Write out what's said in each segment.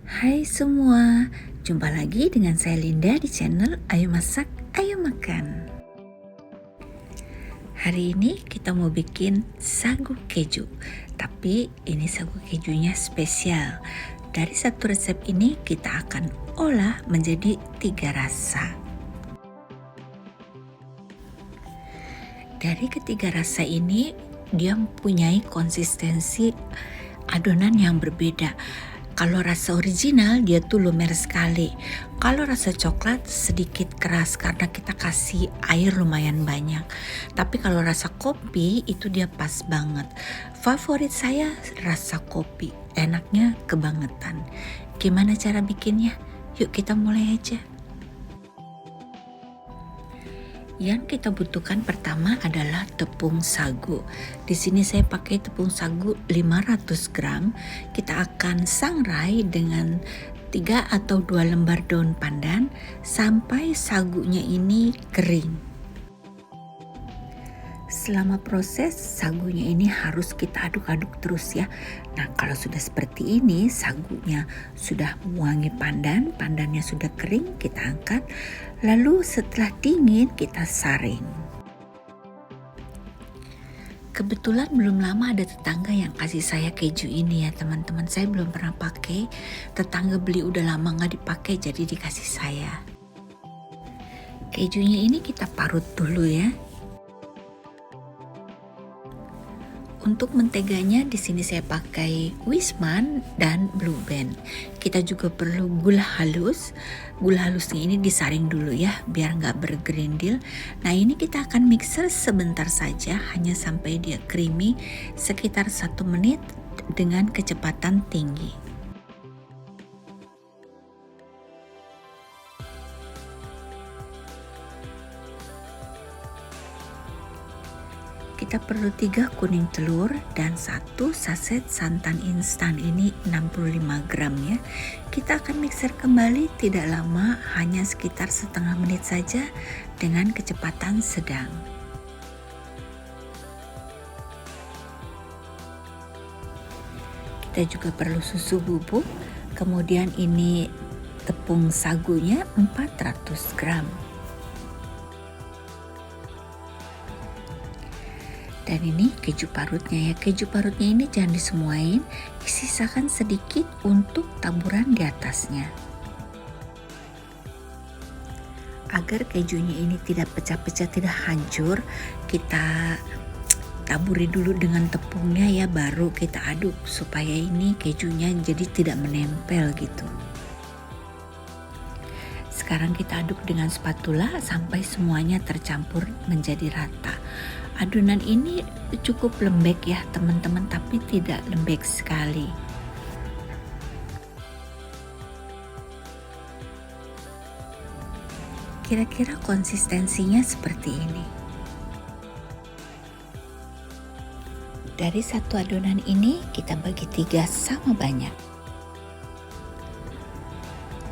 Hai semua, jumpa lagi dengan saya Linda di channel Ayo Masak, Ayo Makan. Hari ini kita mau bikin sagu keju, tapi ini sagu kejunya spesial. Dari satu resep ini kita akan olah menjadi 3 rasa. Dari ketiga rasa ini dia mempunyai konsistensi adonan yang berbeda. Kalau rasa original dia tuh lumer sekali. Kalau rasa coklat sedikit keras karena kita kasih air lumayan banyak. Tapi kalau rasa kopi itu dia pas banget. Favorit saya rasa kopi, enaknya kebangetan. Gimana cara bikinnya? Yuk kita mulai aja. Yang kita butuhkan pertama adalah tepung sagu. Di sini saya pakai tepung sagu 500 gram. Kita akan sangrai dengan 3 atau 2 lembar daun pandan sampai sagunya ini kering. Selama proses sagunya ini harus kita aduk-aduk terus ya. Nah, kalau sudah seperti ini, sagunya sudah wangi pandan, pandannya sudah kering, kita angkat. Lalu setelah dingin kita saring. Kebetulan belum lama ada tetangga yang kasih saya keju ini ya teman-teman. Saya belum pernah pakai, tetangga beli udah lama nggak dipakai jadi dikasih saya. Kejunya ini kita parut dulu ya. Untuk menteganya di sini saya pakai Wisman dan Blue Band. Kita juga perlu gula halus. Gula halusnya ini disaring dulu ya biar nggak bergerindil. Nah ini kita akan mixer sebentar saja hanya sampai dia creamy sekitar 1 menit dengan kecepatan tinggi. Kita perlu 3 kuning telur dan 1 saset santan instan, ini 65 gram ya. Kita akan mixer kembali tidak lama, hanya sekitar setengah menit saja dengan kecepatan sedang. Kita juga perlu susu bubuk, kemudian ini tepung sagunya 400 gram. Dan ini keju parutnya ya. Keju parutnya ini jangan disemuain, sisakan sedikit untuk taburan di atasnya. Agar kejunya ini tidak pecah-pecah, tidak hancur, kita taburi dulu dengan tepungnya ya, baru kita aduk supaya ini kejunya jadi tidak menempel gitu. Sekarang kita aduk dengan spatula sampai semuanya tercampur menjadi rata. Adonan ini cukup lembek ya teman-teman, tapi tidak lembek sekali. Kira-kira konsistensinya seperti ini. Dari satu adonan ini kita bagi 3 sama banyak.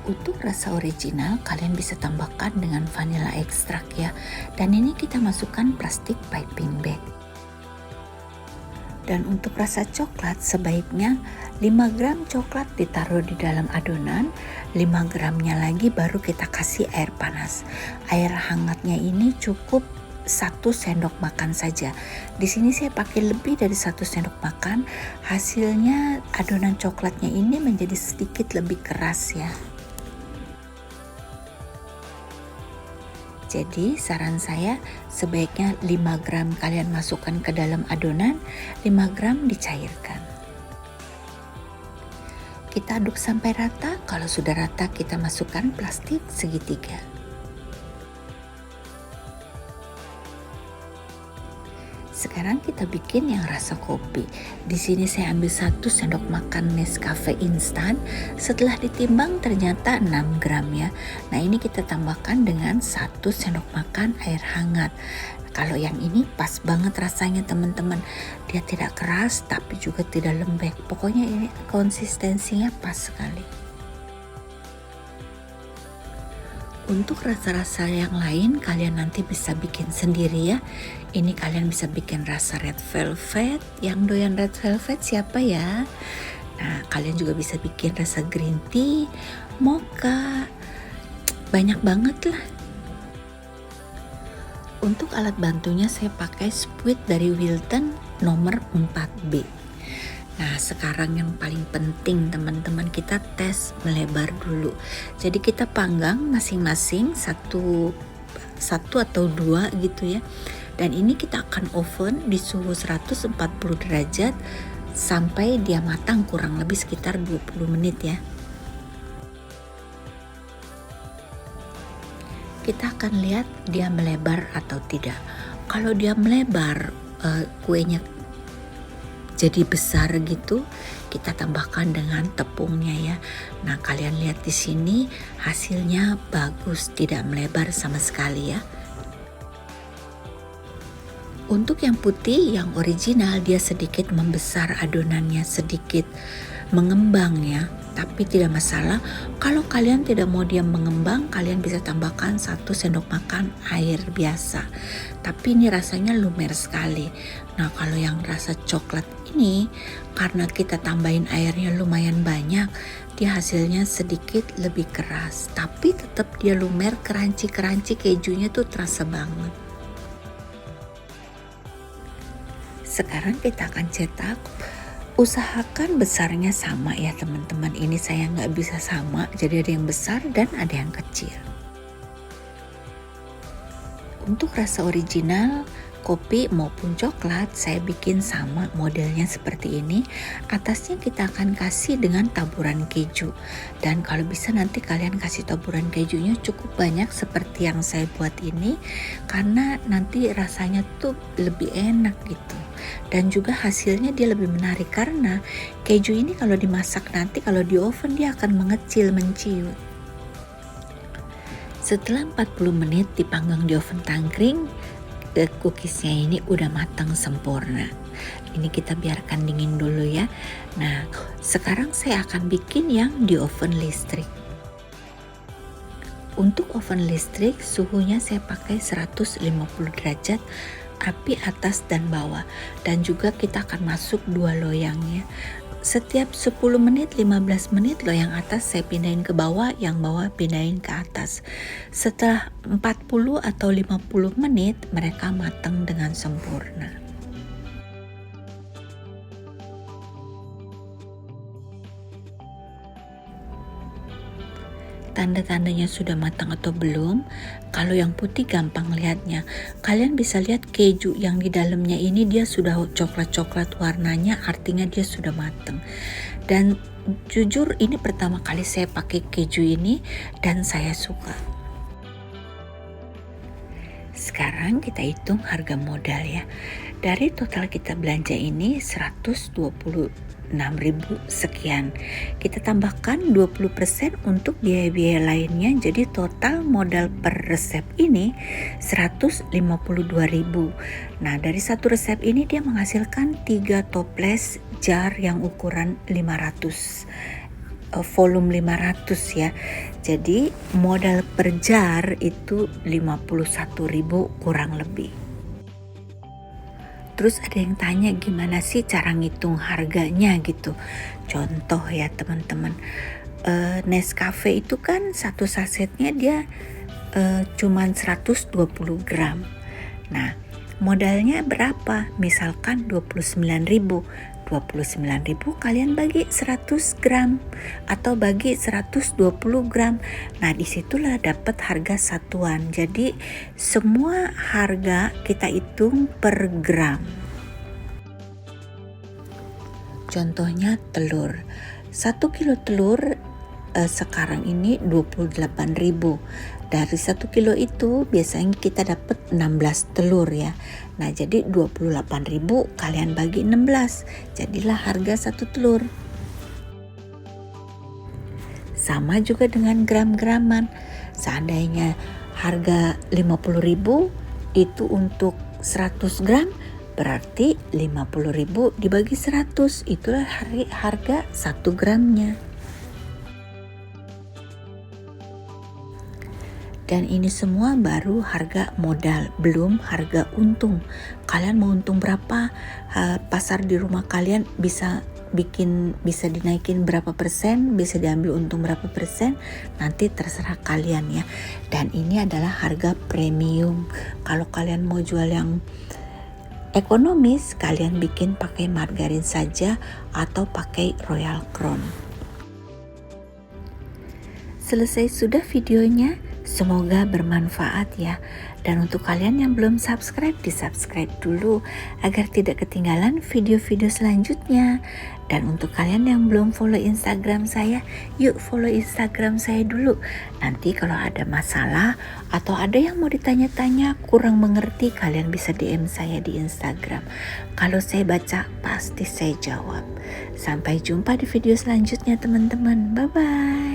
Untuk rasa original kalian bisa tambahkan dengan vanilla ekstrak ya. Dan ini kita masukkan plastik piping bag. Dan untuk rasa coklat sebaiknya 5 gram coklat ditaruh di dalam adonan, 5 gramnya lagi baru kita kasih air panas. Air hangatnya ini cukup 1 sendok makan saja. Di sini saya pakai lebih dari 1 sendok makan. Hasilnya adonan coklatnya ini menjadi sedikit lebih keras ya. Jadi saran saya sebaiknya 5 gram kalian masukkan ke dalam adonan, 5 gram dicairkan. Kita aduk sampai rata, kalau sudah rata kita masukkan plastik segitiga. Sekarang kita bikin yang rasa kopi. Di sini saya ambil 1 sendok makan Nescafe instan. Setelah ditimbang ternyata 6 gram ya. Nah ini kita tambahkan dengan 1 sendok makan air hangat. Kalau yang ini pas banget rasanya teman-teman. Dia tidak keras tapi juga tidak lembek. Pokoknya ini konsistensinya pas sekali. Untuk rasa-rasa yang lain kalian nanti bisa bikin sendiri ya. Ini kalian bisa bikin rasa red velvet. Yang doyan red velvet siapa ya? Nah, kalian juga bisa bikin rasa green tea, mocha, banyak banget lah. Untuk alat bantunya saya pakai spuit dari Wilton nomor 4B. Nah, sekarang yang paling penting teman-teman, kita tes melebar dulu. Jadi kita panggang masing-masing satu atau dua gitu ya. Dan ini kita akan oven di suhu 140 derajat sampai dia matang, kurang lebih sekitar 20 menit ya. Kita akan lihat dia melebar atau tidak. Kalau dia melebar, kuenya jadi besar gitu, kita tambahkan dengan tepungnya ya. Nah, kalian lihat di sini hasilnya bagus, tidak melebar sama sekali ya. Untuk yang putih, yang original, dia sedikit membesar adonannya, sedikit mengembang ya, tapi tidak masalah. Kalau kalian tidak mau dia mengembang, kalian bisa tambahkan 1 sendok makan air biasa, tapi ini rasanya lumer sekali. Nah, kalau yang rasa coklat ini, karena kita tambahin airnya lumayan banyak, dia hasilnya sedikit lebih keras, tapi tetap dia lumer, crunchy kejunya tuh terasa banget. Sekarang kita akan cetak. Usahakan besarnya sama ya teman-teman. Ini saya nggak bisa sama, jadi ada yang besar dan ada yang kecil. Untuk rasa original, kopi maupun coklat saya bikin sama modelnya seperti ini. Atasnya kita akan kasih dengan taburan keju. Dan kalau bisa nanti kalian kasih taburan kejunya cukup banyak seperti yang saya buat ini, karena nanti rasanya tuh lebih enak gitu. Dan juga hasilnya dia lebih menarik karena keju ini kalau dimasak nanti, kalau di oven dia akan mengecil, menciut. Setelah 40 menit dipanggang di oven tangkring, cookiesnya ini udah matang sempurna. Ini kita biarkan dingin dulu ya. Nah, sekarang saya akan bikin yang di oven listrik. Untuk oven listrik suhunya saya pakai 150 derajat, api atas dan bawah, dan juga kita akan masuk 2 loyangnya. Setiap 10 menit 15 menit loyang atas saya pindahin ke bawah, yang bawah pindahin ke atas. Setelah 40 atau 50 menit mereka matang dengan sempurna. Tanda-tandanya sudah matang atau belum. Kalau yang putih gampang lihatnya. Kalian bisa lihat keju yang di dalamnya ini dia sudah coklat-coklat warnanya, artinya dia sudah matang. Dan jujur ini pertama kali saya pakai keju ini dan saya suka. Sekarang kita hitung harga modal ya. Dari total kita belanja ini 126.000 sekian. Kita tambahkan 20% untuk biaya-biaya lainnya, jadi total modal per resep ini 152.000. Nah, dari satu resep ini dia menghasilkan 3 toples jar yang ukuran 500 volume 500 ya. Jadi modal per jar itu 51.000 kurang lebih. Terus ada yang tanya gimana sih cara ngitung harganya gitu. Contoh ya teman-teman, Nescafe itu kan satu sasetnya dia cuman 120 gram. Nah, modalnya berapa? Misalkan 29.000 kalian bagi 100 gram atau bagi 120 gram. Nah, disitulah dapat harga satuan. Jadi semua harga kita hitung per gram. Contohnya telur. 1 kilo telur sekarang ini 28.000. Dari 1 kilo itu biasanya kita dapat 16 telur ya. Nah, jadi 28.000 kalian bagi 16. Jadilah harga 1 telur. Sama juga dengan gram-graman. Seandainya harga 50.000 itu untuk 100 gram, berarti 50.000 dibagi 100, itulah harga 1 gramnya. Dan ini semua baru harga modal, belum harga untung. Kalian mau untung berapa? Pasar di rumah kalian bisa bisa dinaikin berapa persen, bisa diambil untung berapa persen, nanti terserah kalian ya. Dan ini adalah harga premium. Kalau kalian mau jual yang ekonomis, kalian bikin pakai margarin saja atau pakai Royal Crown. Selesai sudah videonya, semoga bermanfaat ya. Dan untuk kalian yang belum subscribe, di-subscribe dulu agar tidak ketinggalan video-video selanjutnya. Dan untuk kalian yang belum follow Instagram saya, yuk follow Instagram saya dulu. Nanti kalau ada masalah atau ada yang mau ditanya-tanya kurang mengerti, kalian bisa DM saya di Instagram. Kalau saya baca, pasti saya jawab. Sampai jumpa di video selanjutnya teman-teman. Bye-bye.